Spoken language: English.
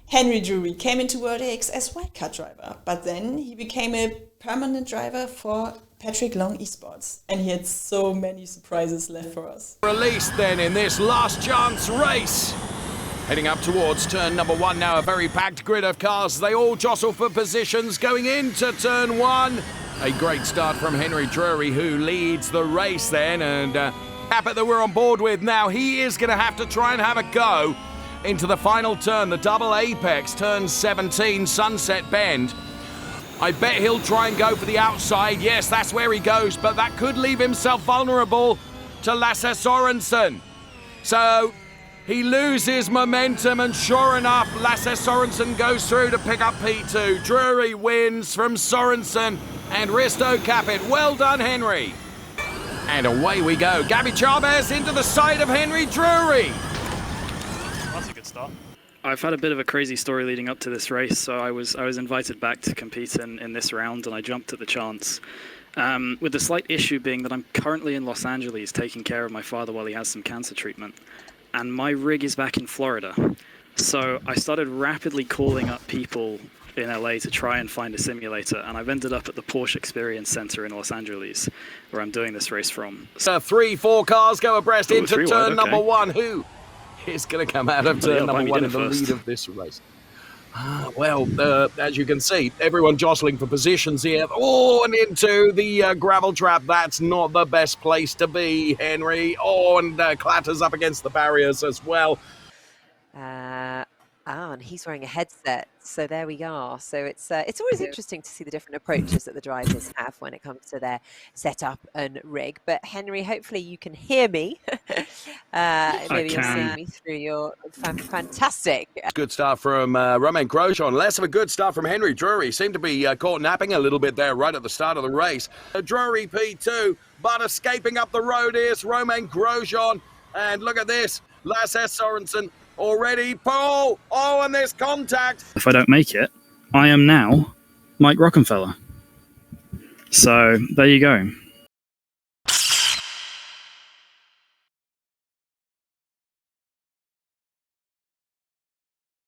Henry Drury came into World AX as wildcard driver, but then he became a permanent driver for Patrick Long Esports, and he had so many surprises left for us. Released then in this last chance race. Heading up towards turn number 1 now, a very packed grid of cars. They all jostle for positions going into turn 1. A great start from Henry Drury, who leads the race then, and Abbott that we're on board with now, he is going to have to try and have a go into the final turn, the double apex, turn 17, Sunset Bend. I bet he'll try and go for the outside. Yes, that's where he goes, but that could leave himself vulnerable to Lasse Sorensen. So he loses momentum, and sure enough, Lasse Sorensen goes through to pick up P2. Drury wins from Sorensen and Risto Capit. Well done, Henry. And away we go. Gabby Chavez into the side of Henry Drury. That's a good start. I've had a bit of a crazy story leading up to this race, so I was invited back to compete in this round, and I jumped at the chance. With the slight issue being that I'm currently in Los Angeles taking care of my father while he has some cancer treatment, and my rig is back in Florida. So I started rapidly calling up people in LA to try and find a simulator, and I've ended up at the Porsche Experience Center in Los Angeles, where I'm doing this race from. So 3-4 cars go abreast into turn number 1. Who is going to come out of turn number 1 in the lead of this race? Well, as you can see, everyone jostling for positions here. Oh, and into the gravel trap. That's not the best place to be, Henry. Oh, and clatters up against the barriers as well. And he's wearing a headset, so there we are. So it's always interesting to see the different approaches that the drivers have when it comes to their setup and rig. But Henry, hopefully you can hear me. Maybe you'll see me through your fantastic. Good start from Romain Grosjean. Less of a good start from Henry Drury. Seemed to be caught napping a little bit there right at the start of the race. Drury P2, but escaping up the road is Romain Grosjean. And look at this, Lasse Sorensen. Already, Paul. Oh, and there's contact. If I don't make it, I am now Mike Rockenfeller. So there you go.